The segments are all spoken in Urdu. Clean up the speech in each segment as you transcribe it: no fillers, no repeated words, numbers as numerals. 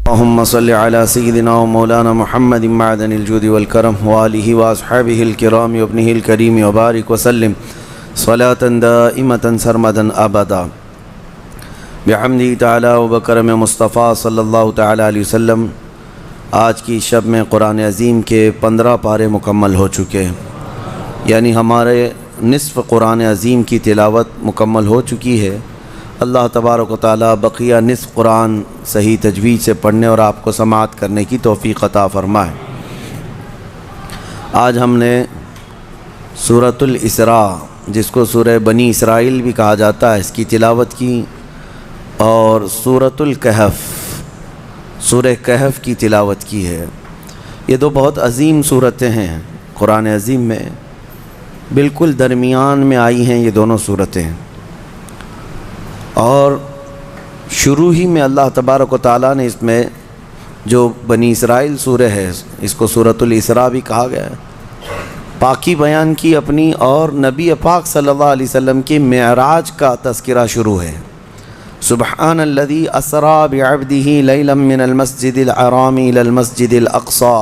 اللهم صل على سيدنا ومولانا محمد معدن الجود والكرم وآله وأصحابه الكرام وابنه الكريم وبارك وسلم صلاة دائمة سرمدا أبدا بحمده تعالی وبکرم مصطفیٰ صلی اللہ تعالی علیہ وسلم۔ آج کی شب میں قرآن عظیم کے 15 پارے مکمل ہو چکے ہیں، یعنی ہمارے نصف قرآن عظیم کی تلاوت مکمل ہو چکی ہے۔ اللہ تبارک و تعالی بقیہ نصف قرآن صحیح تجوید سے پڑھنے اور آپ کو سماعت کرنے کی توفیق عطا فرمائے۔ آج ہم نے سورۃ الاسراء، جس کو سورہ بنی اسرائیل بھی کہا جاتا ہے، اس کی تلاوت کی، اور سورۃ الکہف، سورہ کہف کی تلاوت کی ہے۔ یہ دو بہت عظیم صورتیں ہیں قرآن عظیم میں، بالکل درمیان میں آئی ہیں یہ دونوں صورتیں، اور شروع ہی میں اللہ تبارک و تعالیٰ نے اس میں جو بنی اسرائیل سورہ ہے، اس کو سورۃ الاسراء بھی کہا گیا ہے، پاکی بیان کی اپنی، اور نبی پاک صلی اللہ علیہ وسلم کی معراج کا تذکرہ شروع ہے۔ سبحان الذی اسریٰ بعبدہ لیلا من المسجد الحرام الی المسجد الاقصی،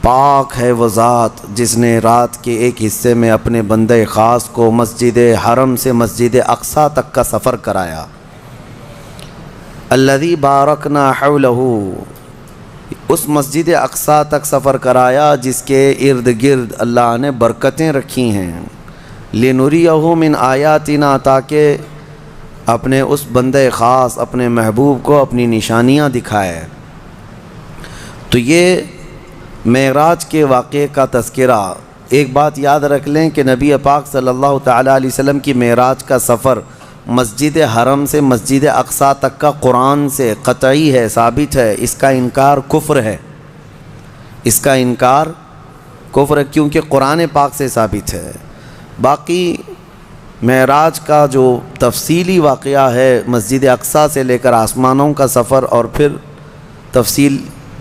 پاک ہے وہ ذات جس نے رات کے ایک حصے میں اپنے بندہ خاص کو مسجد حرم سے مسجد اقصی تک کا سفر کرایا۔ الذی بارکنا حولہ، اس مسجد اقصی تک سفر کرایا جس کے ارد گرد اللہ نے برکتیں رکھی ہیں۔ لنریہ من آیاتنا، تاکہ اپنے اس بندہ خاص، اپنے محبوب کو اپنی نشانیاں دکھائے۔ تو یہ معراج کے واقعے کا تذکرہ۔ ایک بات یاد رکھ لیں کہ نبی پاک صلی اللہ تعالی علیہ وسلم کی معراج کا سفر مسجد حرم سے مسجد اقصی تک کا قرآن سے قطعی ہے، ثابت ہے۔ اس کا انکار کفر ہے، اس کا انکار کفر ہے، کیونکہ قرآن پاک سے ثابت ہے۔ باقی معراج کا جو تفصیلی واقعہ ہے، مسجد اقصی سے لے کر آسمانوں کا سفر اور پھر تفصیل،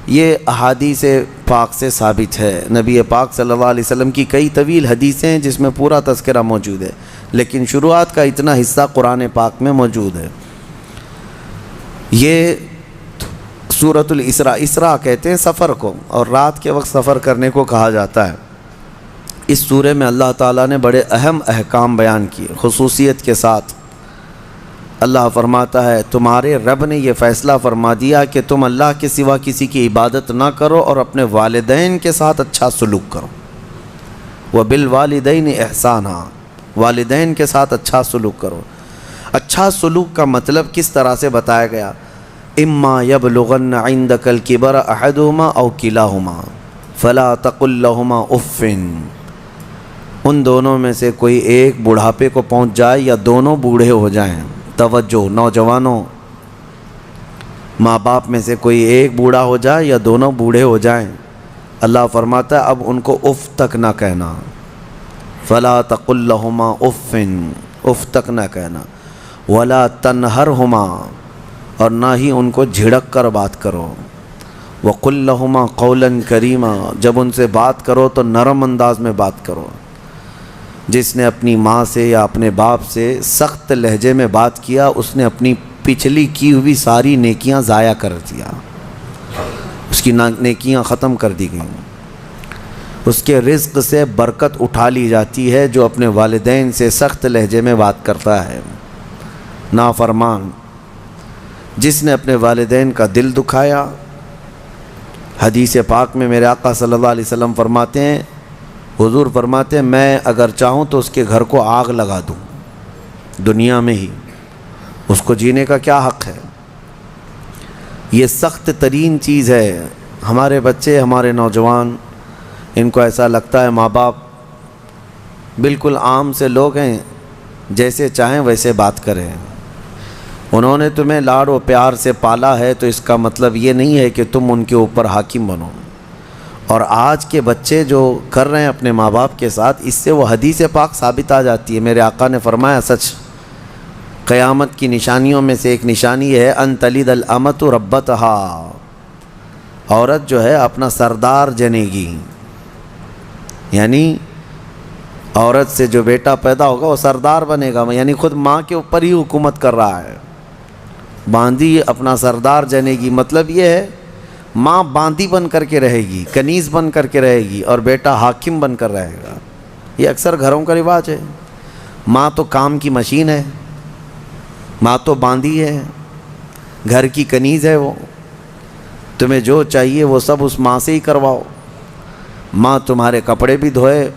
یہ احادیث پاک سے ثابت ہے۔ نبی پاک صلی اللہ علیہ وسلم کی کئی طویل حدیثیں ہیں جس میں پورا تذکرہ موجود ہے، لیکن شروعات کا اتنا حصہ قرآن پاک میں موجود ہے۔ یہ سورۃ الاسراء، اسراء کہتے ہیں سفر کو، اور رات کے وقت سفر کرنے کو کہا جاتا ہے۔ اس سورہ میں اللہ تعالیٰ نے بڑے اہم احکام بیان کیے، خصوصیت کے ساتھ۔ اللہ فرماتا ہے تمہارے رب نے یہ فیصلہ فرما دیا کہ تم اللہ کے سوا کسی کی عبادت نہ کرو اور اپنے والدین کے ساتھ اچھا سلوک کرو۔ وَبِالْوَالِدَيْنِ إِحْسَانًا، والدین کے ساتھ اچھا سلوک کرو۔ اچھا سلوک کا مطلب کس طرح سے بتایا گیا؟ اِمَّا يَبْلُغَنَّ عِنْدَكَ الْكِبَرَ أَحَدُهُمَا أَوْ كِلَاهُمَا فَلَا تَقُلْ لَهُمَا أُفٍّ، ان دونوں میں سے کوئی ایک بڑھاپے کو پہنچ جائے یا دونوں بوڑھے ہو جائیں۔ توجہ نوجوانوں، ماں باپ میں سے کوئی ایک بوڑھا ہو جائے یا دونوں بوڑھے ہو جائیں، اللہ فرماتا ہے اب ان کو اف تک نہ کہنا۔ فلا تقل لهما اف، اف تک نہ کہنا۔ ولا تنہرهما، اور نہ ہی ان کو جھڑک کر بات کرو۔ وقل لهما قولا کریما، جب ان سے بات کرو تو نرم انداز میں بات کرو۔ جس نے اپنی ماں سے یا اپنے باپ سے سخت لہجے میں بات کیا، اس نے اپنی پچھلی کی ہوئی ساری نیکیاں ضائع کر دیا، اس کی نیکیاں ختم کر دی گئیں۔ اس کے رزق سے برکت اٹھا لی جاتی ہے جو اپنے والدین سے سخت لہجے میں بات کرتا ہے۔ نافرمان، جس نے اپنے والدین کا دل دکھایا۔ حدیث پاک میں میرے آقا صلی اللہ علیہ وسلم فرماتے ہیں، حضور فرماتے ہیں میں اگر چاہوں تو اس کے گھر کو آگ لگا دوں دنیا میں ہی، اس کو جینے کا کیا حق ہے؟ یہ سخت ترین چیز ہے۔ ہمارے بچے، ہمارے نوجوان، ان کو ایسا لگتا ہے ماں باپ بالکل عام سے لوگ ہیں، جیسے چاہیں ویسے بات کریں۔ انہوں نے تمہیں لاڑ و پیار سے پالا ہے تو اس کا مطلب یہ نہیں ہے کہ تم ان کے اوپر حاکم بنو۔ اور آج کے بچے جو کر رہے ہیں اپنے ماں باپ کے ساتھ، اس سے وہ حدیث پاک ثابت آ جاتی ہے۔ میرے آقا نے فرمایا سچ، قیامت کی نشانیوں میں سے ایک نشانی ہے ان تلد الامۃ ربتہا، عورت جو ہے اپنا سردار جنے گی، یعنی عورت سے جو بیٹا پیدا ہوگا وہ سردار بنے گا، یعنی خود ماں کے اوپر ہی حکومت کر رہا ہے۔ باندی اپنا سردار جنے گی، مطلب یہ ہے ماں باندی بن کر کے رہے گی، کنیز بن کر کے رہے گی، اور بیٹا حاکم بن کر رہے گا۔ یہ اکثر گھروں کا رواج ہے۔ ماں تو کام کی مشین ہے، ماں تو باندی ہے، گھر کی کنیز ہے، وہ تمہیں جو چاہیے وہ سب اس ماں سے ہی کرواؤ۔ ماں تمہارے کپڑے بھی دھوئے،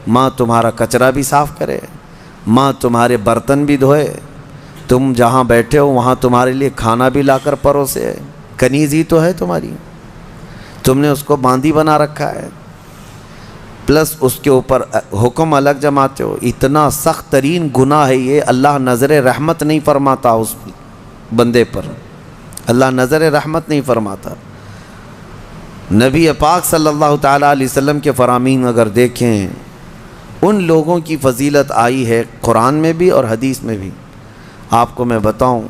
ماں تمہارا کچرا بھی صاف کرے، ماں تمہارے برتن بھی دھوئے، تم جہاں بیٹھے ہو وہاں تمہارے لیے کھانا بھی لا کر پروسے۔ کنیز ہی تو ہے تمہاری، تم نے اس کو باندی بنا رکھا ہے، پلس اس کے اوپر حکم الگ جماتے ہو۔ اتنا سخت ترین گناہ ہے یہ، اللہ نظر رحمت نہیں فرماتا اس بندے پر، اللہ نظر رحمت نہیں فرماتا۔ نبی پاک صلی اللہ تعالیٰ علیہ وسلم کے فرامین اگر دیکھیں، ان لوگوں کی فضیلت آئی ہے قرآن میں بھی اور حدیث میں بھی۔ آپ کو میں بتاؤں،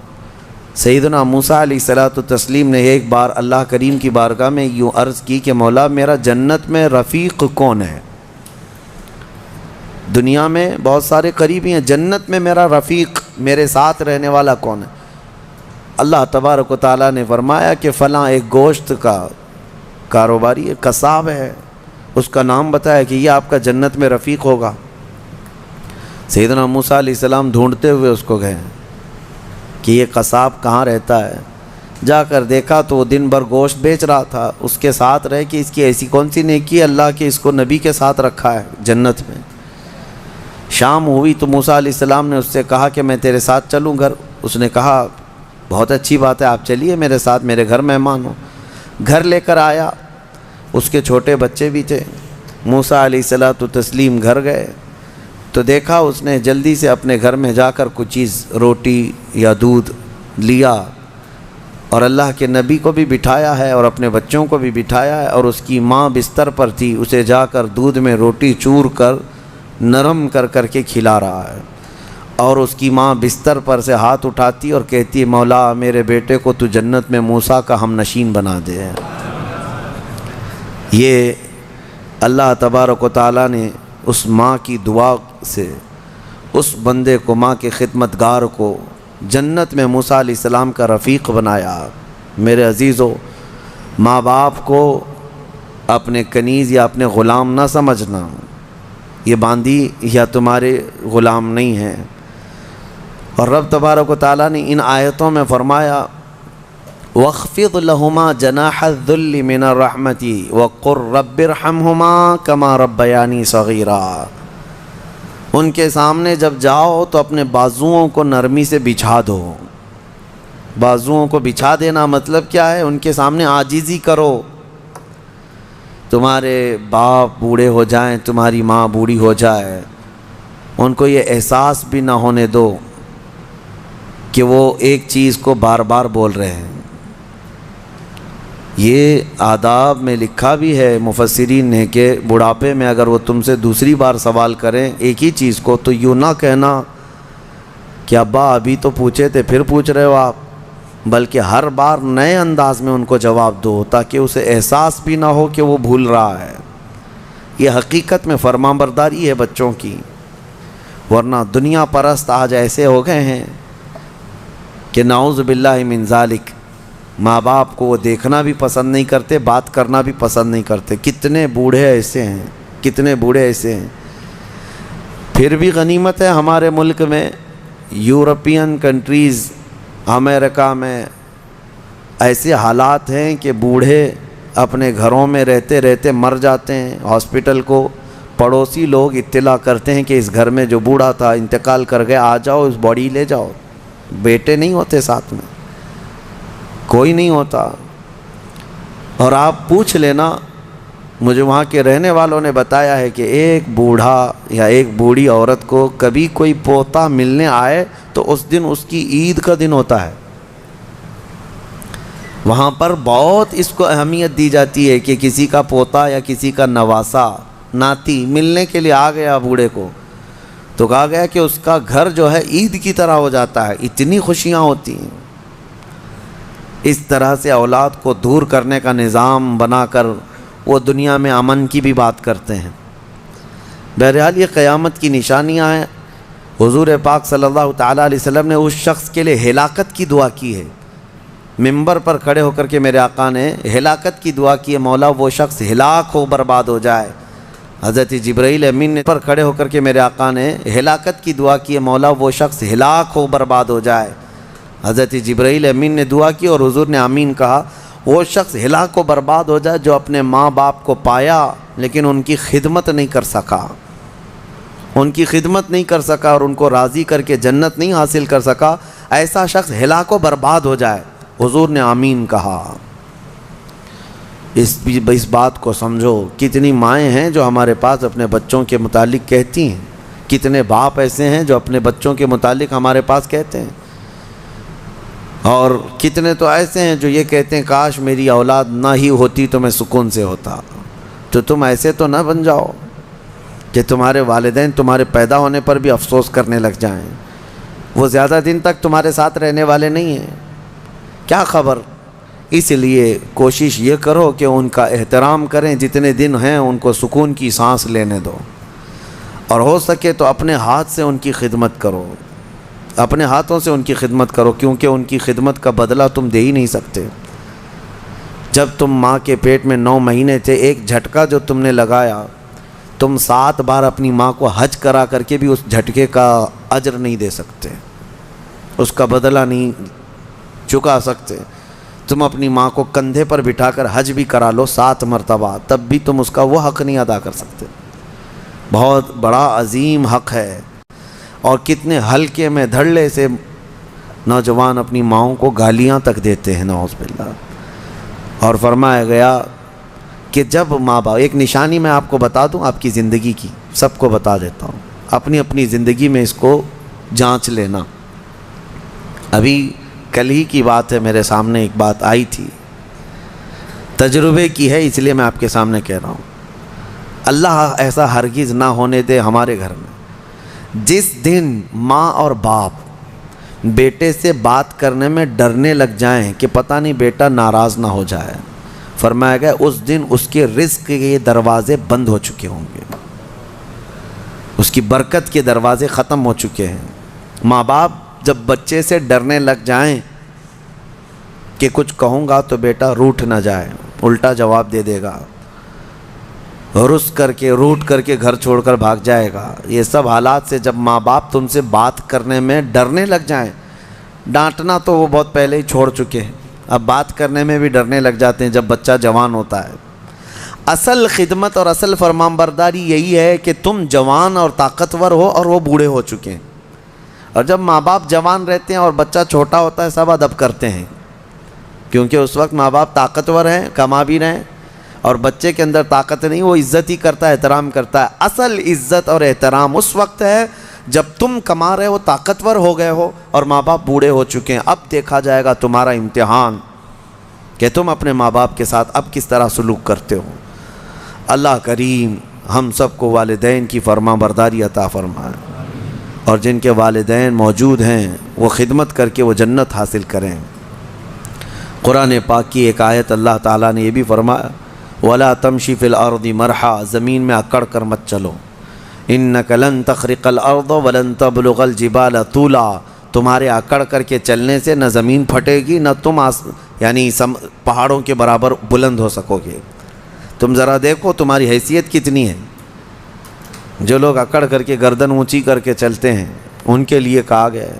سیدنا موسیٰ علیہ الصلوۃ والتسلیم نے ایک بار اللہ کریم کی بارگاہ میں یوں عرض کی کہ مولا میرا جنت میں رفیق کون ہے؟ دنیا میں بہت سارے قریبی ہیں، جنت میں میرا رفیق، میرے ساتھ رہنے والا کون ہے؟ اللہ تبارک و تعالیٰ نے فرمایا کہ فلاں ایک گوشت کا کاروباری ہے، قصاب ہے، اس کا نام بتایا کہ یہ آپ کا جنت میں رفیق ہوگا۔ سیدنا موسیٰ علیہ السلام ڈھونڈتے ہوئے اس کو گئے کہ یہ قصاب کہاں رہتا ہے۔ جا کر دیکھا تو وہ دن بھر گوشت بیچ رہا تھا، اس کے ساتھ رہے کہ اس کی ایسی کون سی نیکی ہے اللہ کہ اس کو نبی کے ساتھ رکھا ہے جنت میں۔ شام ہوئی تو موسیٰ علیہ السلام نے اس سے کہا کہ میں تیرے ساتھ چلوں گھر۔ اس نے کہا بہت اچھی بات ہے، آپ چلیے میرے ساتھ، میرے گھر مہمان ہو۔ گھر لے کر آیا، اس کے چھوٹے بچے بھی تھے۔ موسیٰ علیہ الصلوۃ والتسلیم گھر گئے تو دیکھا اس نے جلدی سے اپنے گھر میں جا کر کچھ چیز روٹی یا دودھ لیا، اور اللہ کے نبی کو بھی بٹھایا ہے اور اپنے بچوں کو بھی بٹھایا ہے، اور اس کی ماں بستر پر تھی، اسے جا کر دودھ میں روٹی چور کر نرم کر کر کے کھلا رہا ہے، اور اس کی ماں بستر پر سے ہاتھ اٹھاتی اور کہتی ہے مولا میرے بیٹے کو تو جنت میں موسیٰ کا ہم نشین بنا دے۔ یہ اللہ تبارک و تعالیٰ نے اس ماں کی دعا سے اس بندے کو، ماں کے خدمتگار کو جنت میں موسیٰ علیہ السلام کا رفیق بنایا۔ میرے عزیزو، ماں باپ کو اپنے کنیز یا اپنے غلام نہ سمجھنا، یہ باندی یا تمہارے غلام نہیں ہیں۔ اور رب تبارک و تعالیٰ نے ان آیتوں میں فرمایا وَاخْفِضْ لَهُمَا جَنَاحَ الذُّلِّ مِنَ الرَّحْمَةِ وَقُلْ رَبِّ ارْحَمْهُمَا كَمَا رَبَّيَانِي صَغِيرًا۔ ان کے سامنے جب جاؤ تو اپنے بازوؤں کو نرمی سے بچھا دو۔ بازوؤں کو بچھا دینا مطلب کیا ہے؟ ان کے سامنے عاجزی کرو۔ تمہارے باپ بوڑھے ہو جائیں، تمہاری ماں بوڑھی ہو جائے، ان کو یہ احساس بھی نہ ہونے دو کہ وہ ایک چیز کو بار بار بول رہے ہیں۔ یہ آداب میں لکھا بھی ہے مفسرین نے کہ بڑھاپے میں اگر وہ تم سے دوسری بار سوال کریں ایک ہی چیز کو تو یوں نہ کہنا کہ ابا ابھی تو پوچھے تھے پھر پوچھ رہے ہو آپ، بلکہ ہر بار نئے انداز میں ان کو جواب دو تاکہ اسے احساس بھی نہ ہو کہ وہ بھول رہا ہے۔ یہ حقیقت میں فرمانبرداری ہے بچوں کی، ورنہ دنیا پرست آج ایسے ہو گئے ہیں کہ نعوذ باللہ من ذالک، ماں باپ کو وہ دیکھنا بھی پسند نہیں کرتے، بات کرنا بھی پسند نہیں کرتے۔ کتنے بوڑھے ایسے ہیں، کتنے بوڑھے ایسے ہیں۔ پھر بھی غنیمت ہے ہمارے ملک میں، یورپین کنٹریز، امریکہ میں ایسے حالات ہیں کہ بوڑھے اپنے گھروں میں رہتے رہتے مر جاتے ہیں۔ ہاسپٹل کو پڑوسی لوگ اطلاع کرتے ہیں کہ اس گھر میں جو بوڑھا تھا انتقال کر گیا، آ جاؤ اس باڈی لے جاؤ۔ بیٹے نہیں ہوتے ساتھ میں، کوئی نہیں ہوتا۔ اور آپ پوچھ لینا، مجھے وہاں کے رہنے والوں نے بتایا ہے کہ ایک بوڑھا یا ایک بوڑھی عورت کو کبھی کوئی پوتا ملنے آئے تو اس دن اس کی عید کا دن ہوتا ہے۔ وہاں پر بہت اس کو اہمیت دی جاتی ہے کہ کسی کا پوتا یا کسی کا نواسا، ناتی ملنے کے لیے آ گیا بوڑھے کو، تو کہا گیا کہ اس کا گھر جو ہے عید کی طرح ہو جاتا ہے، اتنی خوشیاں ہوتی ہیں۔ اس طرح سے اولاد کو دور کرنے کا نظام بنا کر وہ دنیا میں امن کی بھی بات کرتے ہیں۔ بہرحال یہ قیامت کی نشانیاں ہیں۔ حضور پاک صلی اللہ تعالیٰ علیہ وسلم نے اس شخص کے لیے ہلاکت کی دعا کی ہے منبر پر کھڑے ہو کر کے میرے آقا نے ہلاکت کی دعا کی ہے، مولا وہ شخص ہلاک ہو برباد ہو جائے۔ حضرت جبرائیل امین نے پر کھڑے ہو کر کے میرے آقا نے ہلاکت کی دعا کی ہے، مولا وہ شخص ہلاک ہو برباد ہو جائے۔ حضرت جبرائیل امین نے دعا کی اور حضور نے آمین کہا۔ وہ شخص ہلاک و برباد ہو جائے جو اپنے ماں باپ کو پایا لیکن ان کی خدمت نہیں کر سکا، ان کی خدمت نہیں کر سکا اور ان کو راضی کر کے جنت نہیں حاصل کر سکا، ایسا شخص ہلاک و برباد ہو جائے۔ حضور نے آمین کہا۔ اس بات کو سمجھو، کتنی مائیں ہیں جو ہمارے پاس اپنے بچوں کے متعلق کہتی ہیں، کتنے باپ ایسے ہیں جو اپنے بچوں کے متعلق ہمارے پاس کہتے ہیں، اور کتنے تو ایسے ہیں جو یہ کہتے ہیں کاش میری اولاد نہ ہی ہوتی تو میں سکون سے ہوتا۔ تو تم ایسے تو نہ بن جاؤ کہ تمہارے والدین تمہارے پیدا ہونے پر بھی افسوس کرنے لگ جائیں، وہ زیادہ دن تک تمہارے ساتھ رہنے والے نہیں ہیں، کیا خبر۔ اس لیے کوشش یہ کرو کہ ان کا احترام کریں، جتنے دن ہیں ان کو سکون کی سانس لینے دو، اور ہو سکے تو اپنے ہاتھ سے ان کی خدمت کرو، اپنے ہاتھوں سے ان کی خدمت کرو، کیونکہ ان کی خدمت کا بدلہ تم دے ہی نہیں سکتے۔ جب تم ماں کے پیٹ میں 9 مہینے تھے، ایک جھٹکا جو تم نے لگایا، تم 7 بار اپنی ماں کو حج کرا کر کے بھی اس جھٹکے کا اجر نہیں دے سکتے، اس کا بدلہ نہیں چکا سکتے۔ تم اپنی ماں کو کندھے پر بٹھا کر حج بھی کرا لو 7 مرتبہ، تب بھی تم اس کا وہ حق نہیں ادا کر سکتے۔ بہت بڑا عظیم حق ہے، اور کتنے ہلکے میں دھڑلے سے نوجوان اپنی ماؤں کو گالیاں تک دیتے ہیں، نعوذ باللہ۔ اور فرمایا گیا کہ جب ماں باپ، ایک نشانی میں آپ کو بتا دوں آپ کی زندگی کی، سب کو بتا دیتا ہوں، اپنی اپنی زندگی میں اس کو جانچ لینا۔ ابھی کل ہی کی بات ہے، میرے سامنے ایک بات آئی تھی، تجربے کی ہے اس لیے میں آپ کے سامنے کہہ رہا ہوں۔ اللہ ایسا ہرگز نہ ہونے دے ہمارے گھر میں، جس دن ماں اور باپ بیٹے سے بات کرنے میں ڈرنے لگ جائیں کہ پتہ نہیں بیٹا ناراض نہ ہو جائے، فرمایا گیا اس دن اس کے رزق کے دروازے بند ہو چکے ہوں گے، اس کی برکت کے دروازے ختم ہو چکے ہیں۔ ماں باپ جب بچے سے ڈرنے لگ جائیں کہ کچھ کہوں گا تو بیٹا روٹھ نہ جائے، الٹا جواب دے دے گا، رس کر کے روٹ کر کے گھر چھوڑ کر بھاگ جائے گا، یہ سب حالات سے جب ماں باپ تم سے بات کرنے میں ڈرنے لگ جائیں، ڈانٹنا تو وہ بہت پہلے ہی چھوڑ چکے ہیں، اب بات کرنے میں بھی ڈرنے لگ جاتے ہیں جب بچہ جوان ہوتا ہے۔ اصل خدمت اور اصل فرمانبرداری یہی ہے کہ تم جوان اور طاقتور ہو اور وہ بوڑھے ہو چکے ہیں، اور جب ماں باپ جوان رہتے ہیں اور بچہ چھوٹا ہوتا ہے سب ادب کرتے ہیں، کیونکہ اس وقت ماں باپ طاقتور ہیں، کما بھی رہے ہیں، اور بچے کے اندر طاقت نہیں، وہ عزت ہی کرتا ہے، احترام کرتا ہے۔ اصل عزت اور احترام اس وقت ہے جب تم کما رہے ہو، طاقتور ہو گئے ہو اور ماں باپ بوڑھے ہو چکے ہیں۔ اب دیکھا جائے گا تمہارا امتحان کہ تم اپنے ماں باپ کے ساتھ اب کس طرح سلوک کرتے ہو۔ اللہ کریم ہم سب کو والدین کی فرما برداری عطا فرمائے، اور جن کے والدین موجود ہیں وہ خدمت کر کے وہ جنت حاصل کریں۔ قرآن پاک کی ایک آیت اللہ تعالیٰ نے یہ بھی فرمایا، وَلَا تَمْشِ فِي الْأَرْضِ مَرْحًا، زمین میں اکڑ کر مت چلو، إِنَّكَ لَن تَخْرِقَ الْأَرْضَ وَلَن تَبْلُغَ الْجِبَالَ طُولًا، تمہارے اکڑ کر کے چلنے سے نہ زمین پھٹے گی نہ تم یعنی پہاڑوں کے برابر بلند ہو سکو گے۔ تم ذرا دیکھو تمہاری حیثیت کتنی ہے۔ جو لوگ اکڑ کر کے گردن اونچی کر کے چلتے ہیں ان کے لیے کہا گیا ہے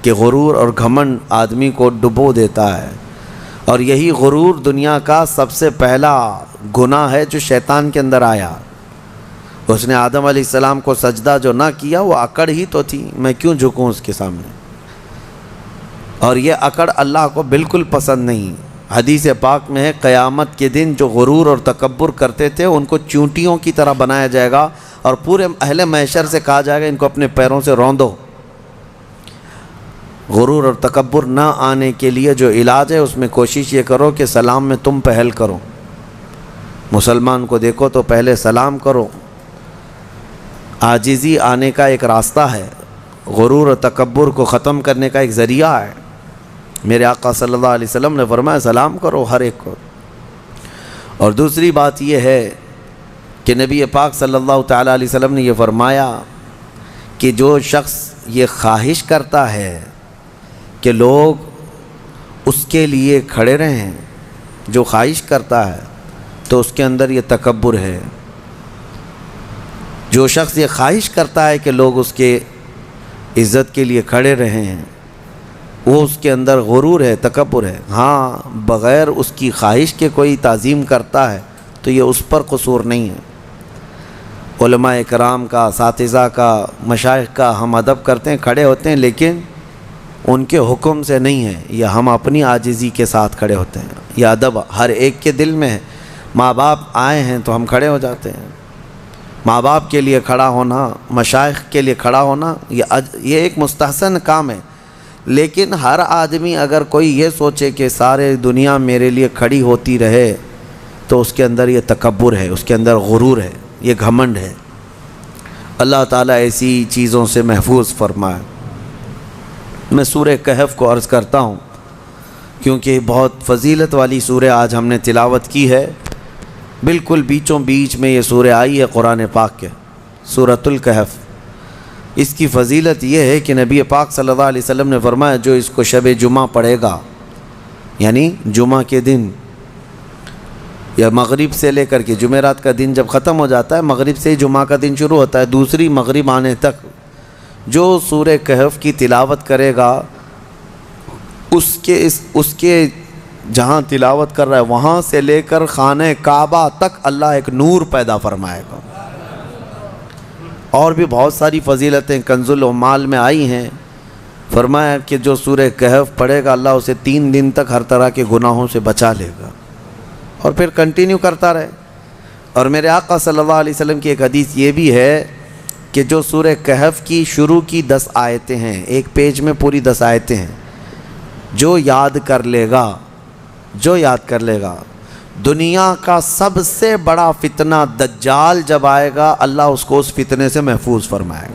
کہ غرور اور گھمنڈ آدمی کو ڈبو دیتا ہے، اور یہی غرور دنیا کا سب سے پہلا گناہ ہے جو شیطان کے اندر آیا۔ اس نے آدم علیہ السلام کو سجدہ جو نہ کیا وہ اکڑ ہی تو تھی، میں کیوں جھکوں اس کے سامنے، اور یہ اکڑ اللہ کو بالکل پسند نہیں۔ حدیث پاک میں ہے قیامت کے دن جو غرور اور تکبر کرتے تھے ان کو چونٹیوں کی طرح بنایا جائے گا، اور پورے اہل محشر سے کہا جائے گا ان کو اپنے پیروں سے روندو۔ غرور اور تکبر نہ آنے کے لیے جو علاج ہے اس میں کوشش یہ کرو کہ سلام میں تم پہل کرو، مسلمان کو دیکھو تو پہلے سلام کرو۔ عاجزی آنے کا ایک راستہ ہے، غرور اور تکبر کو ختم کرنے کا ایک ذریعہ ہے۔ میرے آقا صلی اللہ علیہ وسلم نے فرمایا سلام کرو ہر ایک کو۔ اور دوسری بات یہ ہے کہ نبی پاک صلی اللہ تعالیٰ علیہ وسلم نے یہ فرمایا کہ جو شخص یہ خواہش کرتا ہے کہ لوگ اس کے لیے کھڑے رہیں۔ جو خواہش کرتا ہے تو اس کے اندر یہ تکبر ہے۔ جو شخص یہ خواہش کرتا ہے کہ لوگ اس کے عزت کے لیے کھڑے رہیں، وہ اس کے اندر غرور ہے، تکبر ہے۔ ہاں، بغیر اس کی خواہش کے کوئی تعظیم کرتا ہے تو یہ اس پر قصور نہیں ہے۔ علماء کرام کا، اساتذہ کا، مشائخ کا ہم ادب کرتے ہیں، کھڑے ہوتے ہیں، لیکن ان کے حکم سے نہیں ہے، یہ ہم اپنی عاجزی کے ساتھ کھڑے ہوتے ہیں۔ یہ ادب ہر ایک کے دل میں ہے۔ ماں باپ آئے ہیں تو ہم کھڑے ہو جاتے ہیں۔ ماں باپ کے لیے کھڑا ہونا، مشائخ کے لیے کھڑا ہونا، یہ ایک مستحسن کام ہے۔ لیکن ہر آدمی اگر کوئی یہ سوچے کہ سارے دنیا میرے لیے کھڑی ہوتی رہے تو اس کے اندر یہ تکبر ہے، اس کے اندر غرور ہے، یہ گھمنڈ ہے۔ اللہ تعالیٰ ایسی چیزوں سے محفوظ فرمائے۔ میں سورہ کہف کو عرض کرتا ہوں کیونکہ بہت فضیلت والی سورہ آج ہم نے تلاوت کی ہے۔ بالکل بیچوں بیچ میں یہ سورہ آئی ہے قرآن پاک کے، سورۃ الکہف۔ اس کی فضیلت یہ ہے کہ نبی پاک صلی اللہ علیہ وسلم نے فرمایا جو اس کو شب جمعہ پڑھے گا، یعنی جمعہ کے دن یا مغرب سے لے کر کے جمعرات کا دن جب ختم ہو جاتا ہے، مغرب سے ہی جمعہ کا دن شروع ہوتا ہے، دوسری مغرب آنے تک جو سورہ کہف کی تلاوت کرے گا، اس کے جہاں تلاوت کر رہا ہے وہاں سے لے کر خانہ کعبہ تک اللہ ایک نور پیدا فرمائے گا۔ اور بھی بہت ساری فضیلتیں کنز العمال میں آئی ہیں۔ فرمایا کہ جو سورہ کہف پڑھے گا اللہ اسے 3 دن تک ہر طرح کے گناہوں سے بچا لے گا، اور پھر کنٹینیو کرتا رہے۔ اور میرے آقا صلی اللہ علیہ وسلم کی ایک حدیث یہ بھی ہے کہ جو سورہ کہف کی شروع کی 10 آیتیں ہیں، ایک پیج میں پوری 10 آیتیں ہیں، جو یاد کر لے گا، دنیا کا سب سے بڑا فتنہ دجال جب آئے گا اللہ اس کو اس فتنے سے محفوظ فرمائے گا۔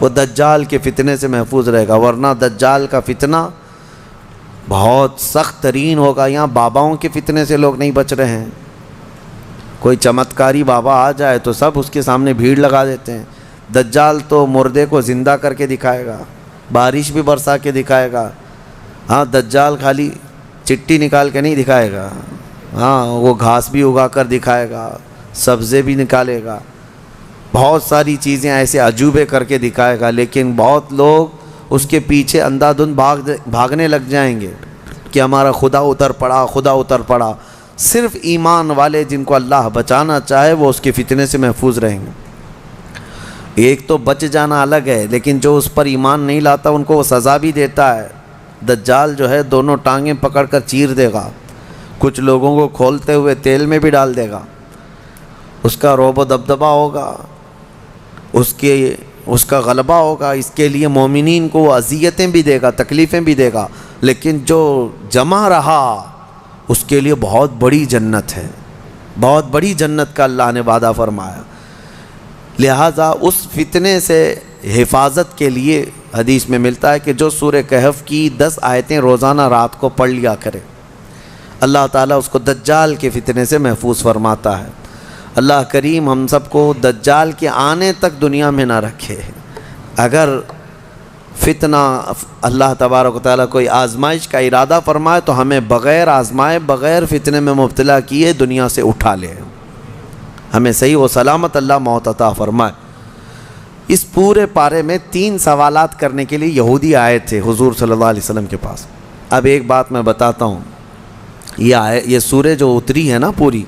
وہ دجال کے فتنے سے محفوظ رہے گا، ورنہ دجال کا فتنہ بہت سخت ترین ہوگا۔ یہاں باباؤں کے فتنے سے لوگ نہیں بچ رہے ہیں۔ کوئی چمتکاری بابا آ جائے تو سب اس کے سامنے بھیڑ لگا دیتے ہیں۔ دجال تو مردے کو زندہ کر کے دکھائے گا، بارش بھی برسا کے دکھائے گا۔ ہاں، دجال خالی چٹی نکال کے نہیں دکھائے گا، ہاں وہ گھاس بھی اگا کر دکھائے گا، سبزے بھی نکالے گا، بہت ساری چیزیں ایسے عجوبے کر کے دکھائے گا۔ لیکن بہت لوگ اس کے پیچھے اندھا دھند بھاگنے لگ جائیں گے کہ ہمارا خدا اتر پڑا۔ صرف ایمان والے جن کو اللہ بچانا چاہے وہ اس کے فتنے سے محفوظ رہیں گے۔ ایک تو بچ جانا الگ ہے، لیکن جو اس پر ایمان نہیں لاتا ان کو وہ سزا بھی دیتا ہے۔ دجال جو ہے دونوں ٹانگیں پکڑ کر چیر دے گا، کچھ لوگوں کو کھولتے ہوئے تیل میں بھی ڈال دے گا، اس کا رعب و دبدبہ ہوگا، اس کا غلبہ ہوگا۔ اس کے لیے مومنین کو وہ اذیتیں بھی دے گا، تکلیفیں بھی دے گا، لیکن جو جمع رہا اس کے لیے بہت بڑی جنت ہے، بہت بڑی جنت کا اللہ نے وعدہ فرمایا۔ لہٰذا اس فتنے سے حفاظت کے لیے حدیث میں ملتا ہے کہ جو سورہ کہف کی 10 آیتیں روزانہ رات کو پڑھ لیا کرے، اللہ تعالیٰ اس کو دجال کے فتنے سے محفوظ فرماتا ہے۔ اللہ کریم ہم سب کو دجال کے آنے تک دنیا میں نہ رکھے۔ اگر فتنہ اللہ تبارک و تعالیٰ کوئی آزمائش کا ارادہ فرمائے تو ہمیں بغیر آزمائے، بغیر فتنے میں مبتلا کیے دنیا سے اٹھا لے، ہمیں صحیح و سلامت اللہ موت عطا فرمائے۔ اس پورے پارے میں 3 سوالات کرنے کے لیے یہودی آئے تھے حضور صلی اللہ علیہ وسلم کے پاس۔ اب ایک بات میں بتاتا ہوں، یہ سورہ جو اتری ہے نا پوری،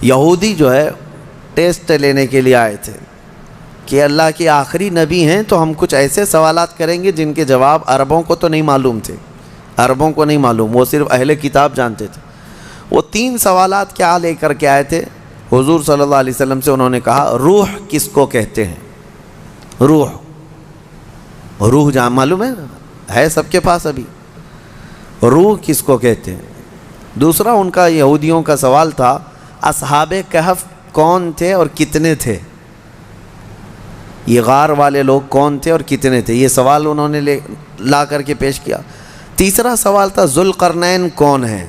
یہودی جو ہے ٹیسٹ لینے کے لیے آئے تھے کہ اللہ کے آخری نبی ہیں تو ہم کچھ ایسے سوالات کریں گے جن کے جواب عربوں کو تو نہیں معلوم تھے، عربوں کو نہیں معلوم، وہ صرف اہل کتاب جانتے تھے۔ وہ 3 سوالات کیا لے کر کے آئے تھے حضور صلی اللہ علیہ وسلم سے؟ انہوں نے کہا روح کس کو کہتے ہیں؟ روح جہاں معلوم ہے سب کے پاس ابھی، روح کس کو کہتے ہیں؟ دوسرا ان کا یہودیوں کا سوال تھا اصحاب کہف کون تھے اور کتنے تھے؟ یہ غار والے لوگ کون تھے اور کتنے تھے؟ یہ سوال انہوں نے لا کر کے پیش کیا۔ تیسرا سوال تھا ذوالقرنین کون ہیں؟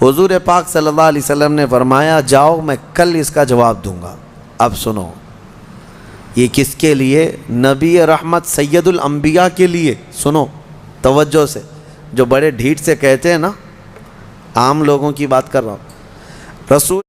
حضور پاک صلی اللہ علیہ وسلم نے فرمایا جاؤ میں کل اس کا جواب دوں گا۔ اب سنو، یہ کس کے لیے؟ نبی رحمت سید الانبیاء کے لیے۔ سنو توجہ سے، جو بڑے ڈھیٹ سے کہتے ہیں نا، عام لوگوں کی بات کر رہا ہوں، رسول